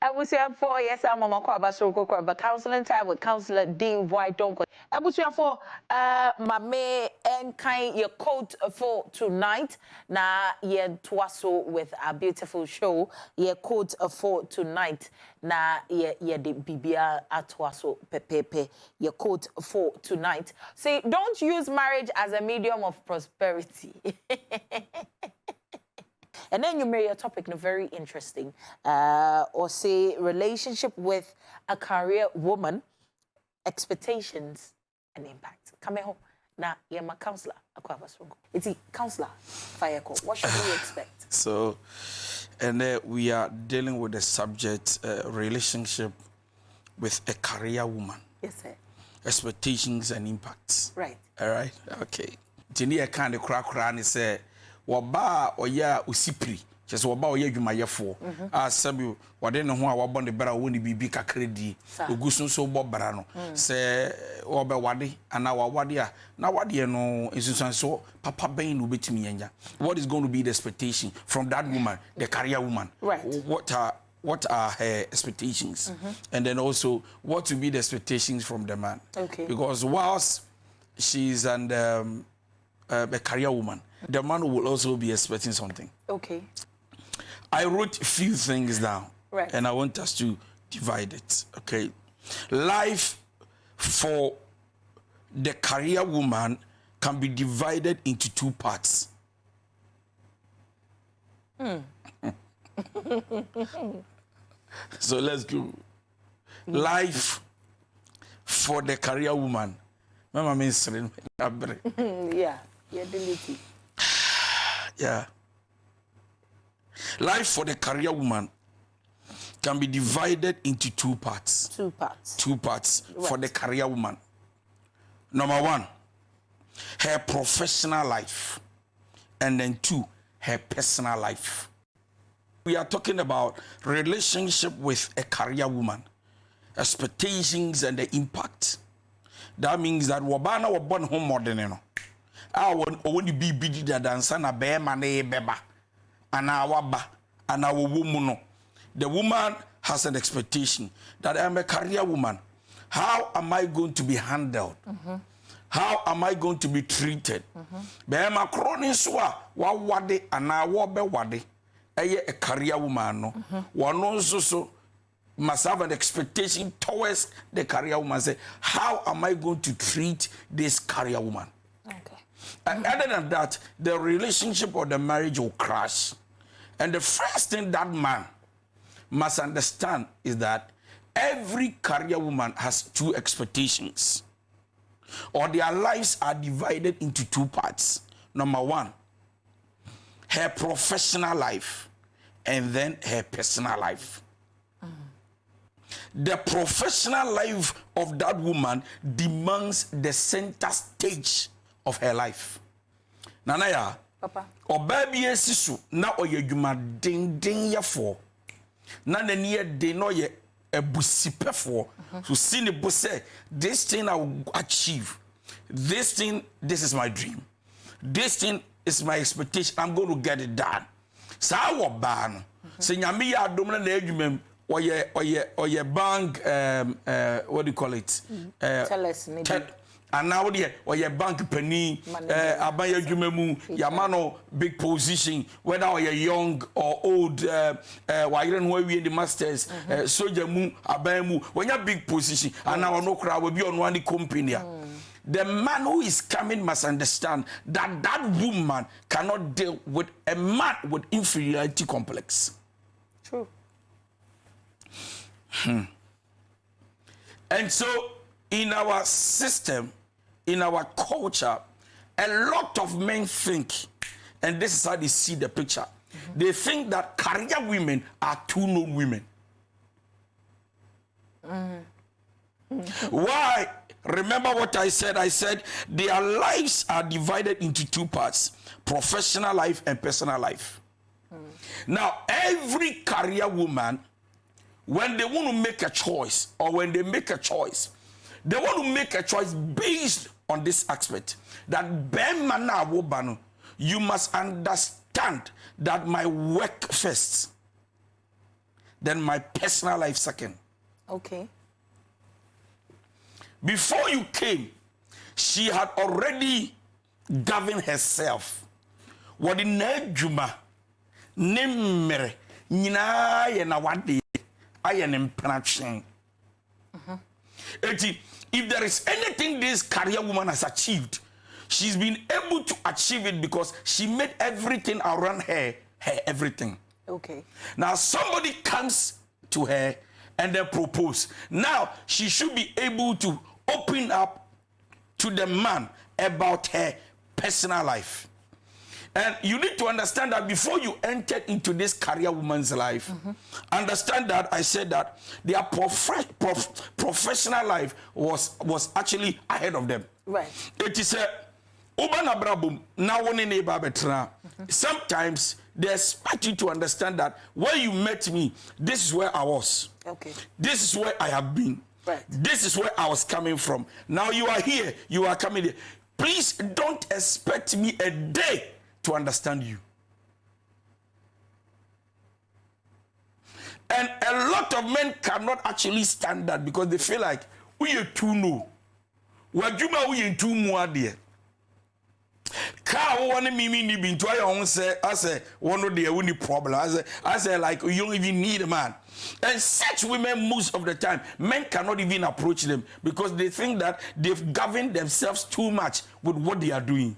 Abusia 4 yes, I'm Mama Kwaba Soko but counseling time with Counselor D.Y. Donkoh. Abusia 4 Mame and kind your coat for tonight. Na ye twaso with a beautiful show. Ye coat for tonight. Na ye de bibia atwaso pepepe. Your coat for tonight. See, don't use marriage as a medium of prosperity. And then you marry a topic very interesting, or say relationship with a career woman, expectations and impact. Come home. Now, you're my counselor. It's a counselor. Fire call. What should we expect? So, and we are dealing with the subject relationship with a career woman. Yes, sir. Expectations and impacts. Right. All right. Okay. Tini a kind of crack say. Waba oya usipri chese waba oya adwumayefo asabi wade ne ho a wabɔ ne bra woni bibi kakredi ogusun so bɔ bra no se obe wade ana wade a na wade no ensusan so papa ben no betimi yanya. What is going to be the expectation from that woman, the career woman? Right. What are her expectations? And then also what will be the expectations from the man? Okay. Because whilst she's a career woman, the man will also be expecting something. Okay. I wrote a few things down. Right. And I want us to divide it. Okay. Life for the career woman can be divided into two parts. So let's go. Life for the career woman. Mama means yeah. Yeah, delete it. Yeah. Life for the career woman can be divided into two parts. Two parts. Two parts Right. for the career woman. Number one, her professional life. And then two, her personal life. We are talking about relationship with a career woman, expectations and the impact. That means that wabana wabon home modern. I want be bidi da dansa na be mane beba ana waba ana woman. The woman has an expectation that I'm a career woman. How am I going to be handled? How am I going to be treated? Be ma kroni so a wa wade ana wo be wade eye a career woman no. One so must have an expectation towards the career woman. Say, how am I going to treat this career woman? Okay. And other than that, the relationship or the marriage will crash. And the first thing that man must understand is that every career woman has two expectations, or their lives are divided into two parts. Number one, her professional life, and then her personal life. The professional life of that woman demands the center stage of her life. Nanaya, Papa. Obabi esisu na oye dwuma denden yefo. Na nani de no ye ebusipefo. So see ne bo say this thing I will achieve. This is my dream. This thing is my expectation. I'm going to get it done. Sa wo ba no. Se nyame ya adom na adwumam oye bank what do you call it? Tell us maybe. And now or bank penny abaya jumemu yamano big position, whether you're young or old, why you don't we in the masters, soldier mu abamu when you're big position and now no crowd will be on one company. The man who is coming must understand that that woman cannot deal with a man with inferiority complex. True. And so in our system, in our culture, a lot of men think, and this is how they see the picture, they think that career women are two known women. Why? Remember what I said? I said their lives are divided into two parts, professional life and personal life. Now, every career woman, when they want to make a choice, or when they make a choice, they want to make a choice based on this aspect. That you must understand that my work first. then my personal life second. Okay. Before you came, she had already governed herself. What in Juma, Nimere, Nina, and Awadi, I am impenetrable. If there is anything this career woman has achieved, she's been able to achieve it because she made everything around her everything. Okay. Now somebody comes to her and they propose. Now she should be able to open up to the man about her personal life. And you need to understand that before you entered into this career woman's life, understand that I said that their professional life was actually ahead of them. Right. It is a sometimes they expect you to understand that when you met me, this is where I was. Okay. This is where I have been. Right. This is where I was coming from. Now you are here. You are coming here. Please don't expect me a day to understand you. And a lot of men cannot actually stand that because they feel like we are too no. We are too more there. Car one mimi ni bintu I own say I say one of the only problem. I say like you don't even need a man. And such women most of the time men cannot even approach them because they think that they've governed themselves too much with what they are doing.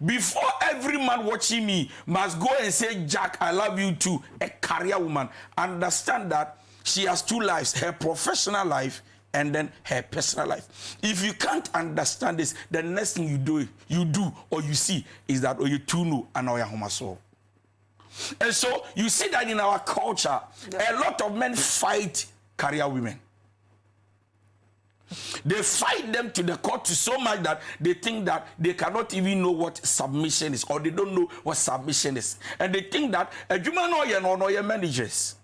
Before every man watching me must go and say, Jack, I love you too, a career woman, understand that she has two lives, her professional life and then her personal life. If you can't understand this, the next thing you do or you see is that you too know and now you're homoso. And so you see that in our culture, a lot of men fight career women. They fight them to the court so much that they think that they cannot even know what submission is, or they don't know what submission is. And they think that a human or your managers.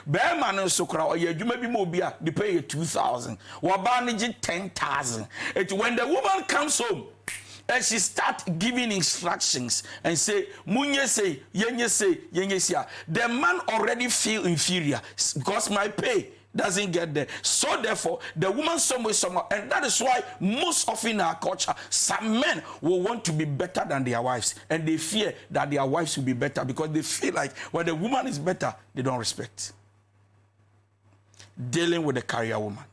Bearman and Sokra or you may be mobile, they pay you 2,000, or managing 10,000. When the woman comes home and she starts giving instructions and say, Munye say, Yenye say, the man already feel inferior because my pay doesn't get there. So therefore, the woman somewhere, and that is why most often in our culture, some men will want to be better than their wives, and they fear that their wives will be better because they feel like when the woman is better, they don't respect. Dealing with a career woman.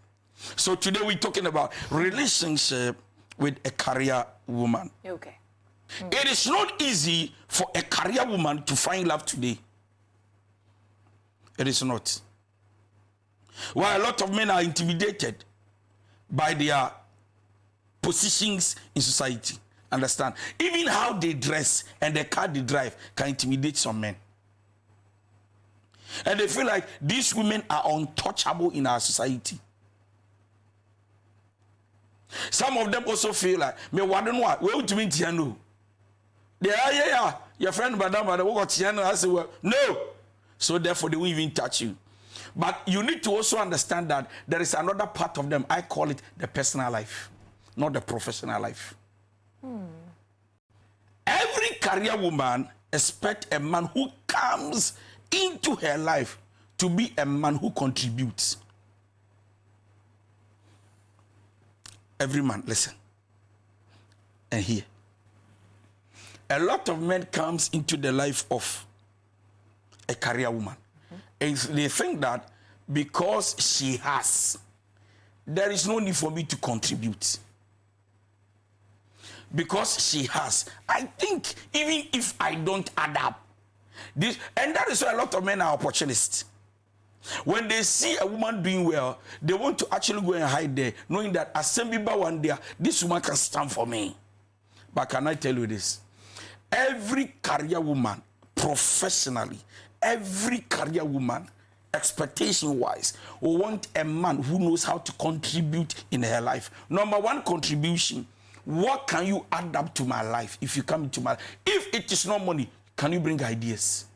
So today we're talking about relationship with a career woman. Okay. It is not easy for a career woman to find love today. It is not. Why a lot of men are intimidated by their positions in society. Understand? Even how they dress and the car they drive can intimidate some men. And they feel like these women are untouchable in our society. Some of them also feel like, me wonder what, where would you mean Tiano? Yeah, your friend Madame, what Tiano? I say, well, no. So therefore, they won't even touch you. But you need to also understand that there is another part of them. I call it the personal life, not the professional life. Every career woman expects a man who comes into her life to be a man who contributes. Every man, listen and hear. A lot of men comes into the life of a career woman. And they think that because she has, there is no need for me to contribute. Because she has, I think even if I don't add up, this, and that is why a lot of men are opportunists. When they see a woman doing well, they want to actually go and hide there, knowing that assembly one day, this woman can stand for me. But can I tell you this? Every career woman, professionally, every career woman, expectation-wise, will want a man who knows how to contribute in her life. Number one contribution, what can you add up to my life if you come into my life? If it is not money, can you bring ideas?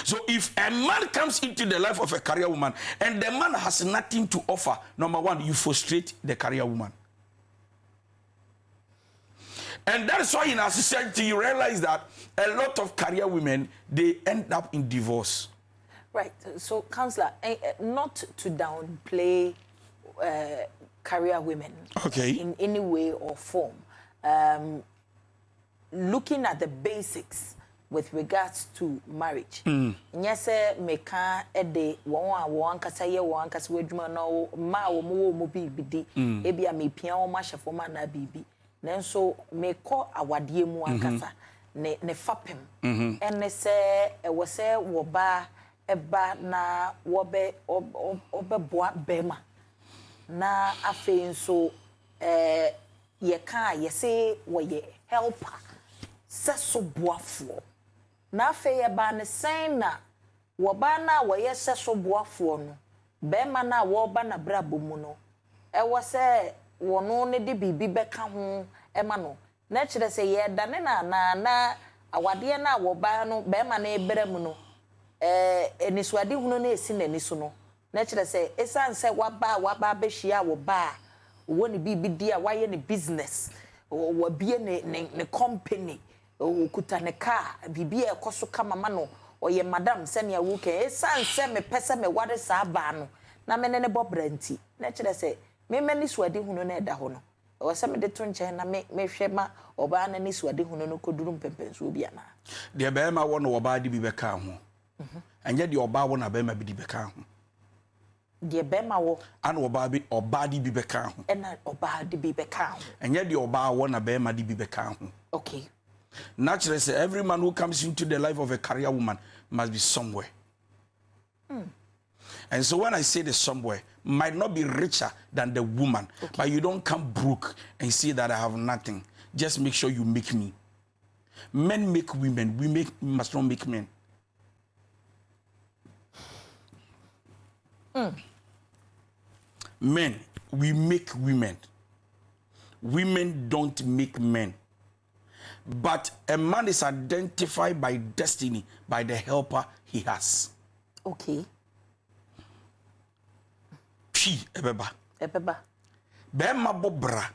So if a man comes into the life of a career woman and the man has nothing to offer, number one, you frustrate the career woman. And that is why in our society you realize that a lot of career women, they end up in divorce. Right. So, Counselor, not to downplay career women in any way or form. Looking at the basics with regards to marriage. Yes, meka ede one kasa ye one kasa wedwuma no ma wo mo bibidi ebi a me pia wo ma hyefo ma na bibi. Nanso meko awade mu ankasa ne fapem. Ene se wo se wo ba eba na wo be boa bema. Na afei nso ye ka ye se wo ye helper. Seso boafo. Na afei eba ne sen na wo ba na wo ye seso boafo no. Bema na wo ba na brabo mu no. Wo se wo no ne de bibi beka ho ema no. Na kire se ye da ne na awade na wo ba no bema na ebere mu no. Enisuade hunu na esi na niso no. Na kire se esan se waba be hia wo ba wo ne bibi di a waye ne business wo bie ne company okuta ne car bibi e koso kama ma no oye madam se ne awuke esan se me pese me wade sa ba no na me ne bobranti na kire se me mani suade hunu na eda ho no o se me de to nche na me hwe ma oba na ni suade hunu no koduru mpempenso obi ana de be ma wo no oba di bi beka ho anya de oba wo na be ma bi di beka ho de be ma wo ana oba di bi beka ho ena oba di bi beka ho anya de oba wo na be ma di bi beka ho. Okay. Naturally, say every man who comes into the life of a career woman must be somewhere. And so when I say the somewhere, might not be richer than the woman, but you don't come broke and see that I have nothing. Just make sure you make me. Men make women. We must not make men. Men, we make women. Women don't make men. But a man is identified by destiny, by the helper he has. Okay. Ebeba. Bema bobra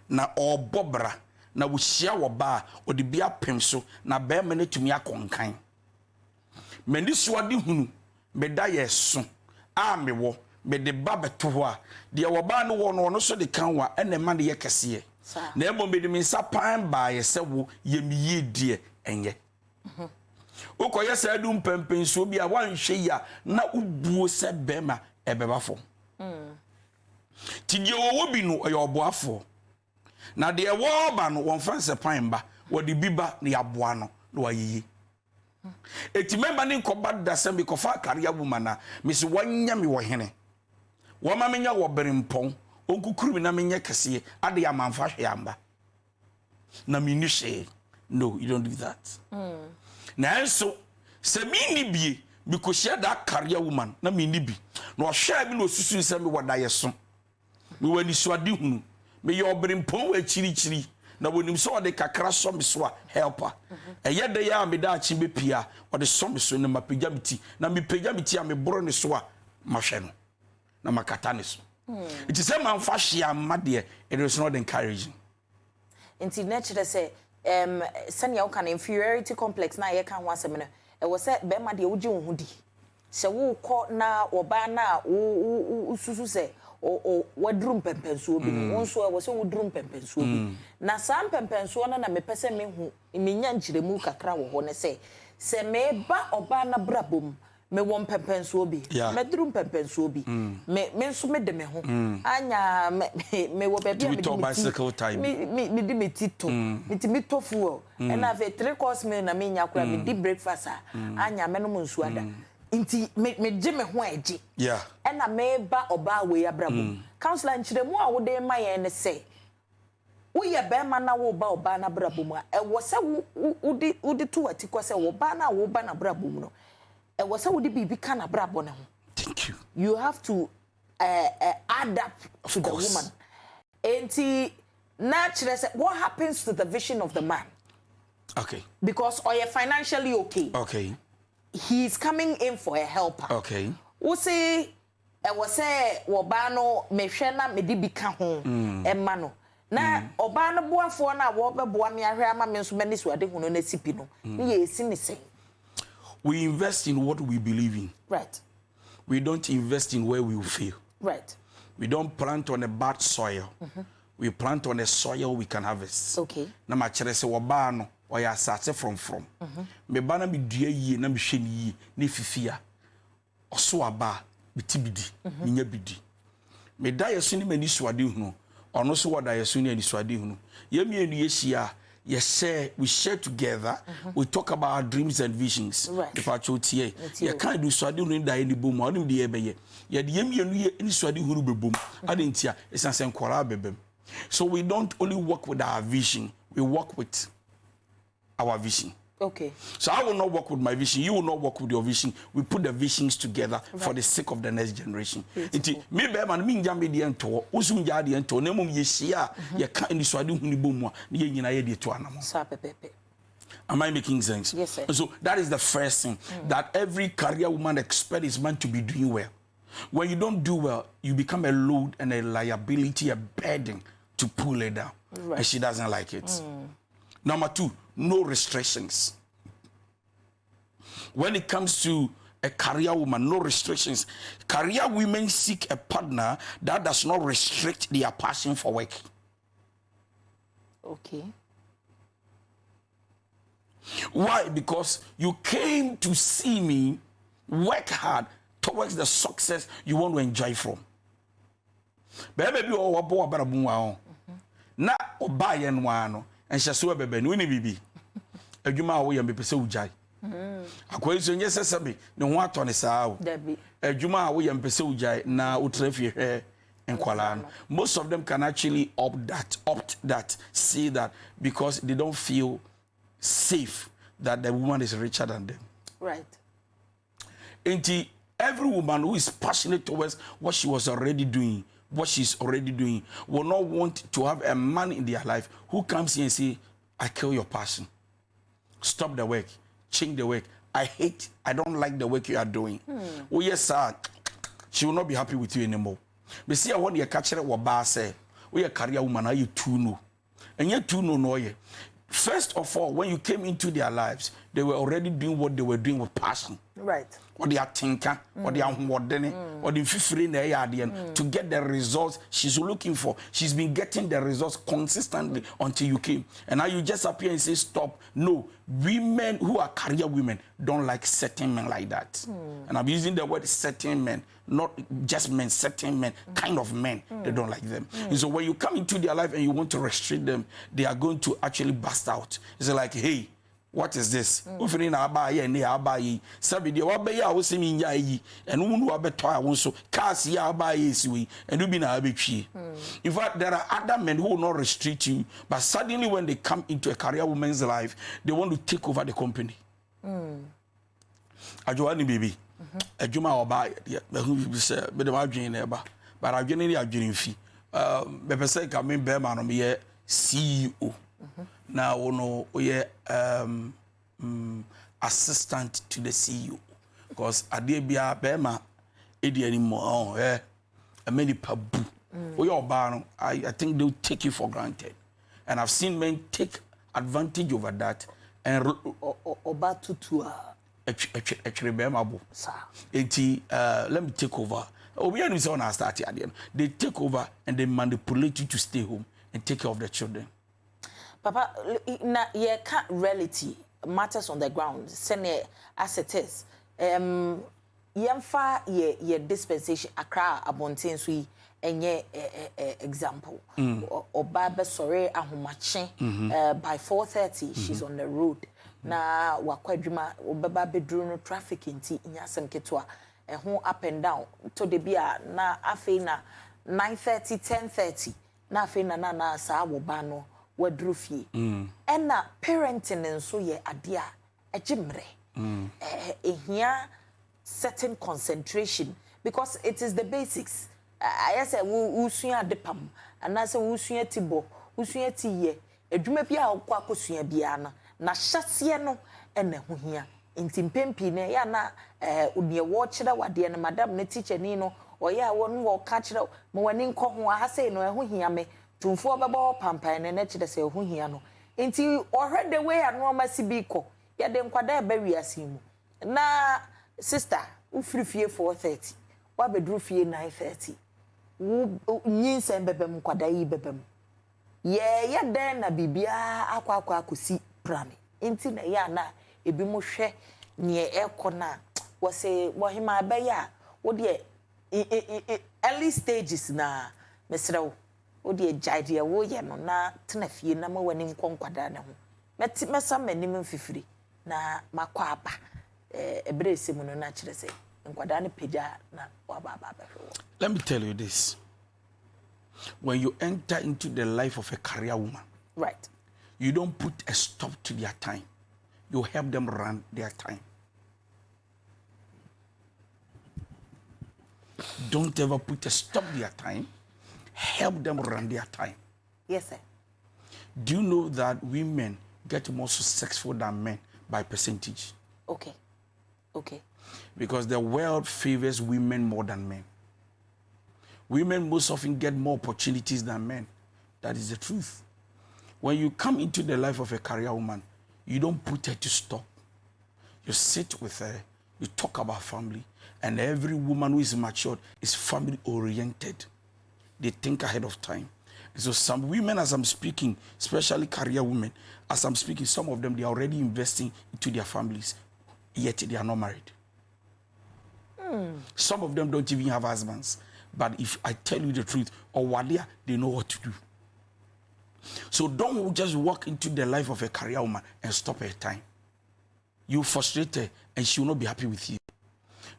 na bobra na wuhia wo ba o de bia pemso na bema na tumi akonkan. Meni suade hunu meda yeso a mewo me de ba beto ho a de wo ba no wo no so de kan wa ene ma de ye kese na ebo me de me sapan ba ye se wo ye miye die enye ukoye se adum pempenso bi a wanhwe ya na ubuo se bema ebebafo ti die wo bi no ye oboafo na de wo ba no won fanse pan ba wo de biba na yaboa no na wayiyi eti memba ni nkoba dasam bi kofa career woman na me se wanya me wo hene wo ma menya wo berimpon onkukuru mi na menye kese ade ya manfa hwe amba na me ni hwe. No, you don't do that. Na so se mi ni bie because she that career woman na me ni bi na o hwe bi na osusu nse me wada yeso me wani suade hunu me ye oberimpon wa chirichiri na wonim so de kakra so me so a helper eye de ya me da achi be pia o de so me so na mapejamiti na me pejamiti a me boro ne so a mahwe no na makata ne so it is a man fa hye amade it is not encouraging. Inti nature say sanya wo kan inferiority complex na ye kan ho asem no e wo se be ma de wo gye wo hudi se wo kɔ na oba na wo susu se o wadrum pempenso bi no won so e wo se wo drum pempenso bi na sam pempenso na me pese me hu me nya nkyeremu kakra wo ho ne se me ba oba na brabom me won pempenso bi me drum pempenso bi me nso me de me ho anya me wo be bia me di me tito me ti me tofu e na ve 3 course meal na me nya kura me di breakfast anya me no nso ada inti me je me ho eje e na me ba oba we abrabo counselor nchiremu a wo de ma ye ne se wo ye be ma na wo ba oba na brabo mu e wo se wo di to atiko se wo ba na brabo mu no e wo se wo di bibi kana brabo ne ho. Thank you. You have to add up to the woman. Enti naturally what happens to the vision of the man? Okay. Because are you financially okay? Okay. He's coming in for a helper. Okay. We say, I was say, Wabano, me shena me di bika ho, emano. na oba no boafo na wo be boa me ahwe ama me nso mani so ade hunu na sipi no ne ye esi ne sen. We invest in what we believe in. Right. We don't invest in where we will fail. Right. We don't plant on a bad soil. We plant on a soil we can harvest. Okay. Na ma chere se wo ba no o ya asase from. Me ba na me dua yi na me hwe ni yi na fifia. Oso aba me tibidi, me nya bidi. Me da yeso ni mani suade hunu. Ono so wada yeso ni ani suade hunu. Ye mienu ye hia. Yes, we share together. We talk about our dreams and visions. Right. If I told you, you can't do so. I don't die any boom. I don't be able. Yet the yemi any swadi who be boom. I didn't hear. It's not saying kwara bebem. So we don't only work with our vision. We work with our vision. Okay. So I will not work with my vision. You will not work with your vision. We put the visions together for the sake of the next generation. Iti me be man me nja me de ento. Usum nja de ento. Na mum ye hia ye ka ni so ade huni bomu a na ye nyina ye de to anamo. Sa pepepe. Am I making sense? Yes, sir. So that is the first thing that every career woman expect is meant to be doing well. When you don't do well, you become a load and a liability, a burden to pull her down. Right. And she doesn't like it. Number 2, no restrictions. When it comes to a career woman, no restrictions. Career women seek a partner that does not restrict their passion for work. Okay. Why? Because you came to see me work hard towards the success you want to enjoy from. Baby, you are boy about a na oba ye nwa no enhye so bebe no ni bibi adwuma a wo ye mpese ujai akwayiso nye sesebe ne ho ato ne saa o adwuma a wo ye mpese ujai na utrafie hwe enkwala no. Most of them can actually opt that see that because they don't feel safe that the woman is richer than them. Right. And every woman who is passionate towards what she was already doing, what she's already doing, will not want to have a man in their life who comes here and say, I kill your passion. Stop the work. Change the work. I don't like the work you are doing. Oh, yes, sir. She will not be happy with you anymore. But see, I want you to catch her what bar say. We are career woman, are you too no? And yet too no. First of all, when you came into their lives, they were already doing what they were doing with passion. Right. Or they are thinker, or they are wardene, or the fifteen to get the results she's looking for. She's been getting the results consistently until you came. And now you just appear and say, stop. No, women who are career women don't like certain men like that. And I'm using the word certain men, not just men, certain men, kind of men. They don't like them. And so when you come into their life and you want to restrict them, they are going to actually burst out. It's like, hey, what is this? Ufini na abaye ne abaye. Sabi de wabaye a wo semi nya yi. Enu nu wabeto a won so cars ya abaye siwi. Enu bi na abetwi. In fact, there are other men who will not restrict you, but suddenly when they come into a career woman's life, they want to take over the company. Ajwani baby. Ajuma oba ya be say be de adwen na eba. But adwen ni adwen fi. Be pese ka me be ma no me CEO. Now, we assistant to the CEO because Adebia Bema, Edi anymore. Many pabu. I think they'll take you for granted, and I've seen men take advantage over that and Oba tutua. Actually, Bema bo. Let me take over. We are on start here. They take over and they manipulate you to stay home and take care of the children. Papa, na ye can't reality matters on the ground. Sene as it is. Yemfa ye dispensation akra abonten so yi enye example. Oba be sorry ahomache by 4:30 she's on the road. Na wakwadwuma obaba bedru no traffic nti nyasem ketwa ho up and down to the bia na afei na 9:30 10:30 na afei na saa wo ba no wadrufie ena parenting nso ye ade a ejimre ehia certain concentration because it is the basics. I say usua depam anase usua tibo usua tiye edwuma bia akwa akosua bia na hyase no ena ho hia ntimpempi ne ya na odie wo kire wade na madam ne teacher ni no oya won wo ka kire mo wani nkọ ho ha sei no ho hia me tumfo bebo pampan na kire se ho hia no enti ohwede we anoma sibiko ya de nkwada e ba wiase mu na sister ufrifie 4:30 wa bedru fie 9:30 nyinsen bebem nkwada yi bebem ye den na bibia akwa akosi prame enti na ya na ebi mo hwe ne ekona wo se wo hima ba ya wo de early stages na mesrew wo de jide wo ye no na tena fie na ma wani nkonkwada na ho mesa manim mfifiri na makwa aba ebre semu no na kire se nkwada ne peja na waba ba hwe. Let me tell you this. When you enter into the life of a career woman, right, you don't put a stop to their time. You help them run their time. Don't ever put a stop to their time. Help them run their time. Yes, sir. Do you know that women get more successful than men by percentage? Okay. Okay. Because the world favors women more than men. Women most often get more opportunities than men. That is the truth. When you come into the life of a career woman, you don't put her to stop. You sit with her, you talk about family, and every woman who is matured is family oriented. They think ahead of time. So some women, as I'm speaking, especially career women, as I'm speaking, some of them, they are already investing into their families, yet they are not married. Some of them don't even have husbands. But if I tell you the truth, or wadia, they know what to do. So don't just walk into the life of a career woman and stop her time. You frustrate her and she will not be happy with you.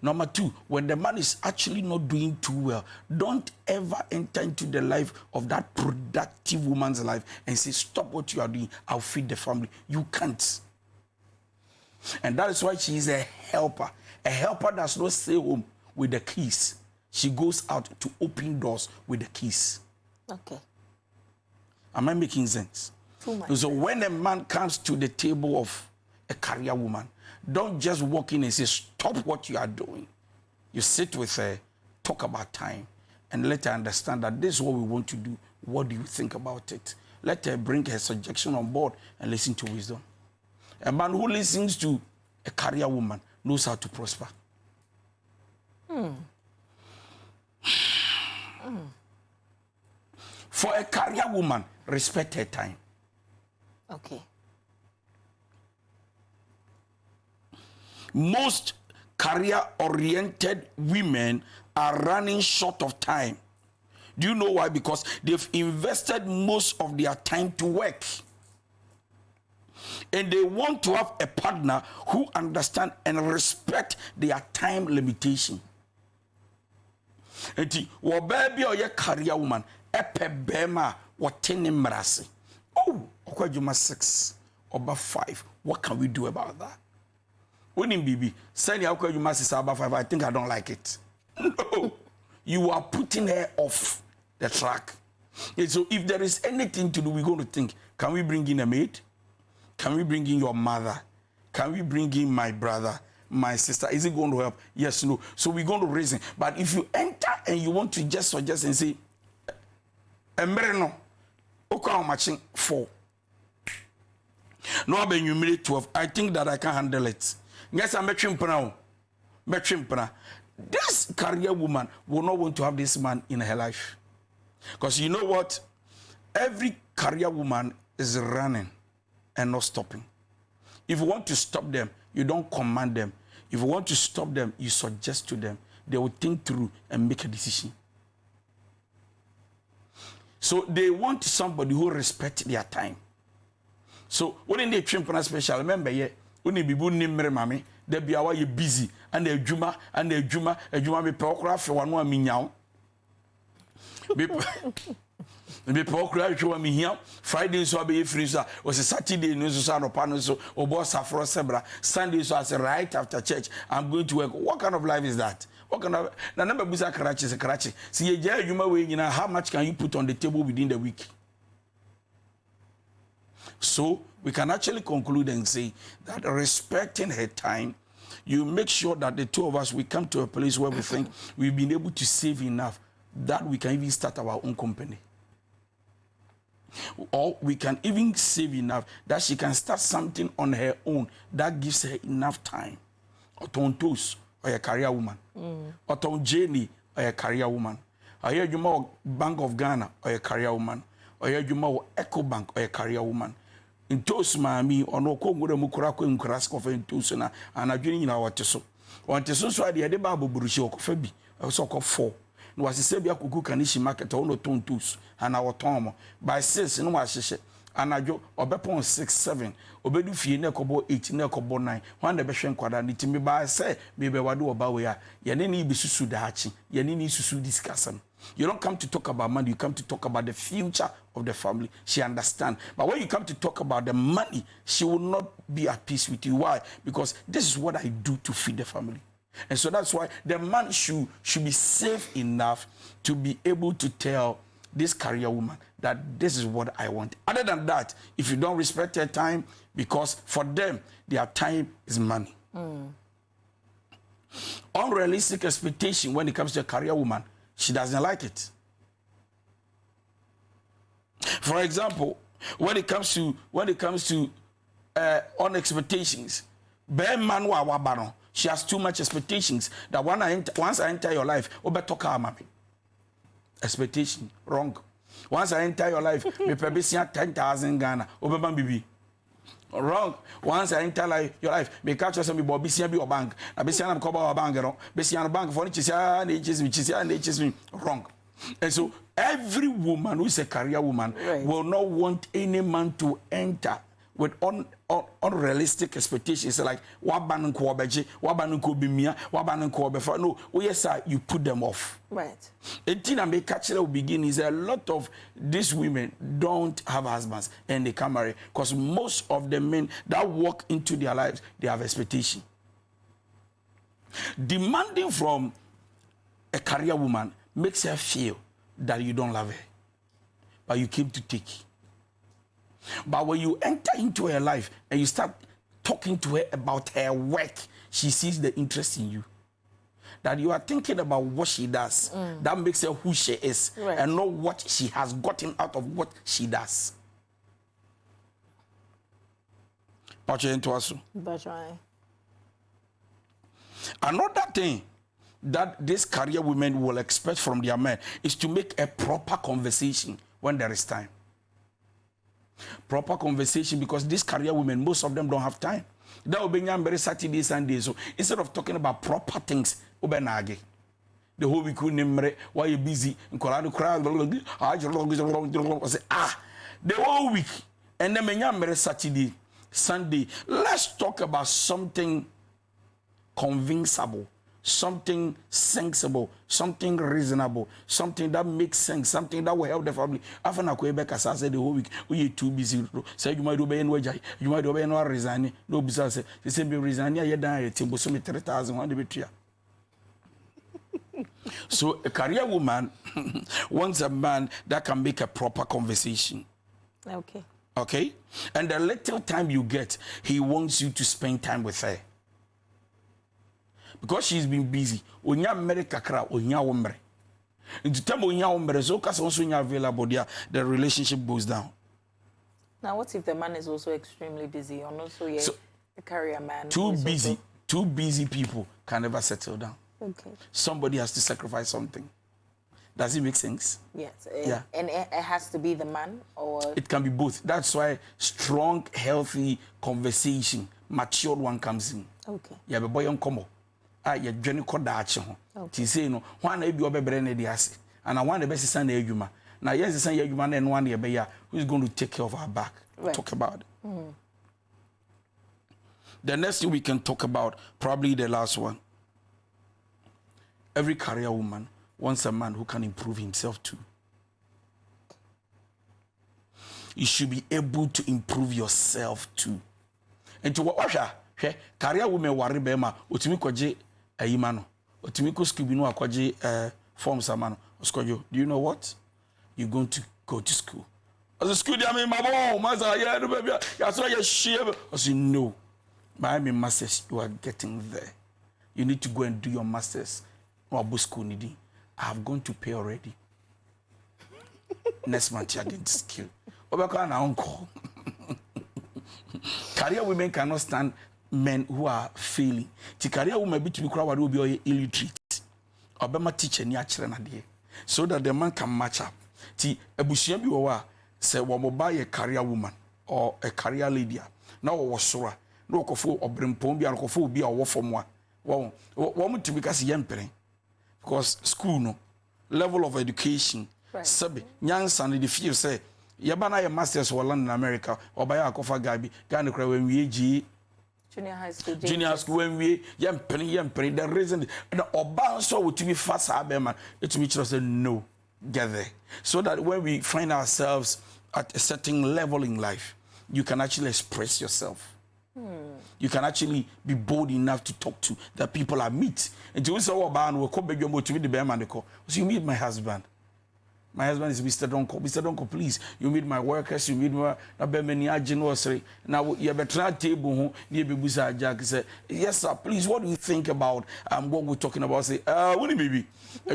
Number two, when the man is actually not doing too well, don't ever enter into the life of that productive woman's life and say, stop what you are doing, I'll feed the family. You can't. And that is why she is a helper. A helper does not stay home with the keys. She goes out to open doors with the keys. Okay. Am I making sense? So when a man comes to the table of a career woman, don't just walk in and say, stop what you are doing. You sit with her, talk about time, and let her understand that this is what we want to do. What do you think about it? Let her bring her suggestion on board and listen to wisdom. A man who listens to a career woman knows how to prosper. For a career woman, respect her time. Okay. Most career-oriented women are running short of time. Do you know why? Because they've invested most of their time to work. And they want to have a partner who understands and respect their time limitation. And wo baby or your career woman, epe bema watene mrasi. Oh, okwa 6 or 5. What can we do about that? When in BB, send your okwa 6 or 5, I think I don't like it. No, you are putting her off the track. And so if there is anything to do, we're going to think, can we bring in a maid? Can we bring in your mother? Can we bring in my brother, my sister? Is it going to help? Yes, no. So we're going to reason. But if you enter and you want to just suggest and say, no, okay, matching 4. No, I've been 12. I think that I can handle it. Yes, I'm matching now. This career woman will not want to have this man in her life. Because you know what? Every career woman is running and not stopping. If you want to stop them, you don't command them. If you want to stop them, you suggest to them. They will think through and make a decision. So they want somebody who respects their time. So when they train for a special, remember, when they be mami, they be away busy and they juma be procura for one more minyao. Be procura for me here. Friday so be free so was a Saturday news so no panel so or boss for sebra. Sunday so as right after church I'm going to work. What kind of life is that? What kind of na number busa Karachi. See you way you know how much can you put on the table within the week? So we can actually conclude and say that respecting her time, you make sure that the two of us we come to a place where we think we've been able to save enough that we can even start our own company. Or we can even save enough that she can start something on her own that gives her enough time. Oton Toast, or a career woman. Oton Jenny, or a career woman. I hear you more Bank of Ghana, or a career woman. Or hear you more Echo Bank, or a career woman. In Toast, mammy, or no Congo Mukurako in Kraskoff and Tosuna, and I dream in our Teso. On Teso, so I did a babu Burushi or Febi, or so called 4. No was the Sabia Kuku Kanishi market on Ton Toast, and our Tom by 6 no was and I jo obepon 6 7 obedu fie na kobo 8 na kobo 9 wan de behwe nkwada ni timi ba say me be wade oba we a ye ne ni bisusu daachi ye ne ni susu discussion. You don't come to talk about money, you come to talk about the future of the family. She understands. But when you come to talk about the money, she will not be at peace with you. Why? Because this is what I do to feed the family. And so that's why the man should be safe enough to be able to tell this career woman that this is what I want. Other than that, if you don't respect her time, because for them, their time is money. Unrealistic expectation when it comes to a career woman, she doesn't like it. For example, when it comes to on expectations, she has too much expectations that once I enter your life, expectation wrong. Once I enter your life, me pebisia 10,000 Ghana, obeba bibi. Wrong. Once I enter your life, me catch us me bobisia bi bank. Na besia na koba bank no. Besia na bank for chisia na chisia wrong. And so every woman who is a career woman will not want any man to enter with unrealistic expectations like waban ko obeje, waban ko bimia, waban ko obefa. No, yes sir, you put them off. Right. A thing I make catch will begin is a lot of these women don't have husbands and they can marry because most of the men that walk into their lives, they have expectation. Demanding from a career woman makes her feel that you don't love her, but you came to take. But when you enter into her life and you start talking to her about her work, she sees the interest in you. That you are thinking about what she does. That makes her who she is. Right. And not what she has gotten out of what she does. Another thing that these career women will expect from their men is to make a proper conversation when there is time. Proper conversation, because these career women, most of them don't have time. That will be very Saturday, Sunday. So instead of talking about proper things, the whole week, why you busy? The whole week, and then Saturday, Sunday. Let's talk about something convincible, something sensible, something reasonable, something that makes sense, something that will help the family. After na Quebec, as I said the whole week, we are too busy. Say you might do be no, you might do be no resign. No business. They say be resign. You done it. Timbo so me 3,000 one be. So a career woman wants a man that can make a proper conversation. Okay. Okay, and the little time you get, he wants you to spend time with her. Because she's been busy. Onya mere kakra, onya omre. Into time onya omre, so kasa onso onya available there, the relationship goes down. Now, what if the man is also extremely busy, or also a career man? Two busy people can never settle down. Okay. Somebody has to sacrifice something. Does it make sense? Yes. Yeah. And it has to be the man, or it can be both. That's why strong, healthy conversation, matured one comes in. Okay. Yeah, but boy on como. You journey called that. She say no. One be obebre ne diase, and I want the best son ejuma. Now yes, the son ejuma and one year who's going to take care of our back. Right. Talk about it. The next thing we can talk about, probably the last one. Every career woman wants a man who can improve himself too. You should be able to improve yourself too. And to what career women worry bema otimi kwaje ayimano otimi ko school bi no akwaje form samano oskojo. Do you know what? You're going to go to school. As a school dia me mabo maza ya no baby ya so ya share. I say no. My masters, you are getting there. You need to go and do your masters. No school needing. I have gone to pay already. Next month, I did skill. Obeka na uncle. Career women cannot stand men who are failing. The career women be to be crowd will be illiterate. Obama teacher ni achire na de. So that the man can match up. Ti ebusua bi wo wa say wo mo buy a career woman or a career lady. Na wo sora. Na okofo obrempon bi akofo bi a wo fom a. Wo mo to because yempere. Because school no level of education. Right. Sabi nyansa no the feel say yaba na your masters for London America or by akofa gabi Ghana kra when we G junior high school when we yempere the reason the oba so would to be fast abema it me say no get there so that when we find ourselves at a certain level in life you can actually express yourself. You can actually be bold enough to talk to the people I meet. And you say, "Oh, man, we come back to meet the bearman." So you meet my husband. My husband is Mr. Donkoh. Mr. Donkoh, please. You meet my workers. You meet my bearman. Now you have a table. You be busa Jack. Say, yes, sir. Please. What do you think about what we're talking about? Say, what do you mean?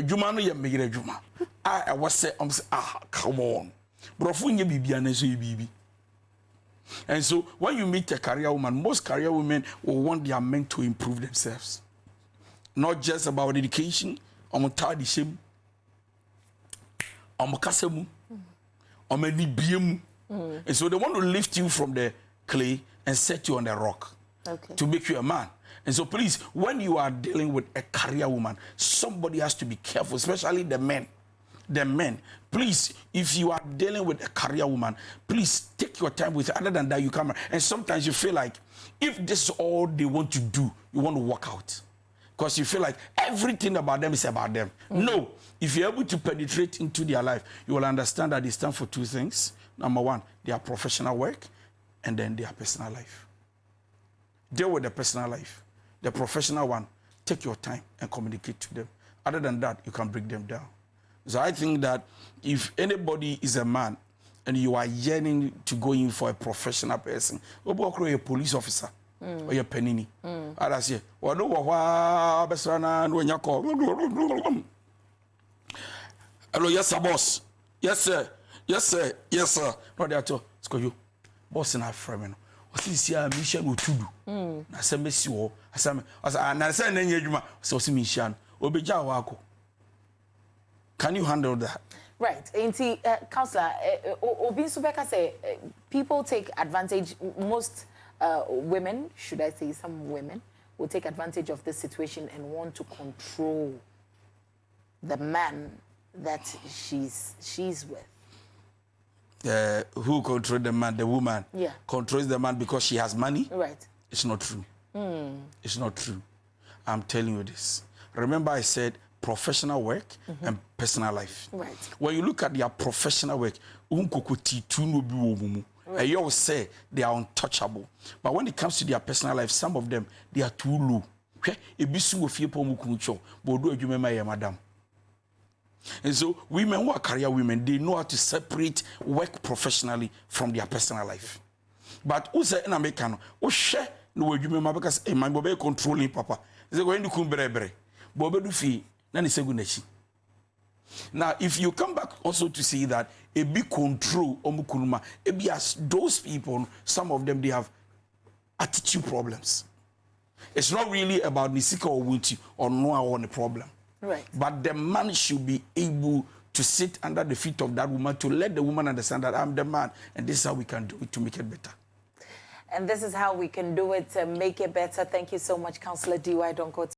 Juma no you make it Juma. I was say, come on, bro. Fu nye bibi aneso bibi. And so when you meet a career woman, most career women will want their men to improve themselves. Not just about education, and so they want to lift you from the clay and set you on the rock to make you a man. And so please, when you are dealing with a career woman, somebody has to be careful, especially the men. The men, please, if you are dealing with a career woman, please take your time with her. Other than that, you come. And sometimes you feel like if this is all they want to do, you want to walk out. Because you feel like everything about them is about them. No, if you're able to penetrate into their life, you will understand that they stand for two things. Number one, their professional work, and then their personal life. Deal with the personal life. The professional one, take your time and communicate to them. Other than that, you can break them down. So I think that if anybody is a man and you are yearning to go in for a professional person, or a police officer or a penini, I say, well, no, hello, yes, sir, boss. Yes, sir. Yes, sir. Yes, sir. No, they are to you. Boss in our frame. What is your mission with to do? I say, Miss you. I say, I say, Nenjuma, so mission. Obija wako. Can you handle that? Right. Counselor, Obin Subeka say people take advantage, most women, should I say some women, will take advantage of this situation and want to control the man that she's with. Who controls the man? The woman controls the man because she has money? Right. It's not true. It's not true. I'm telling you this. Remember I said professional work and personal life. Right. When you look at their professional work, you say they are untouchable. But when it comes to their personal life, some of them, they are too low. And so women who are career women, they know how to separate work professionally from their personal life. But who say in America, who share no women because my mobile controlling papa. They going to come bre. Bobe do fi. Now, if you come back also to see that a big control omukunuma, as those people, some of them they have attitude problems. It's not really about nisika or wuti or no on the problem. Right. But the man should be able to sit under the feet of that woman to let the woman understand that I'm the man and this is how we can do it to make it better. And this is how we can do it to make it better. Thank you so much, Councillor D.Y. Donkoh.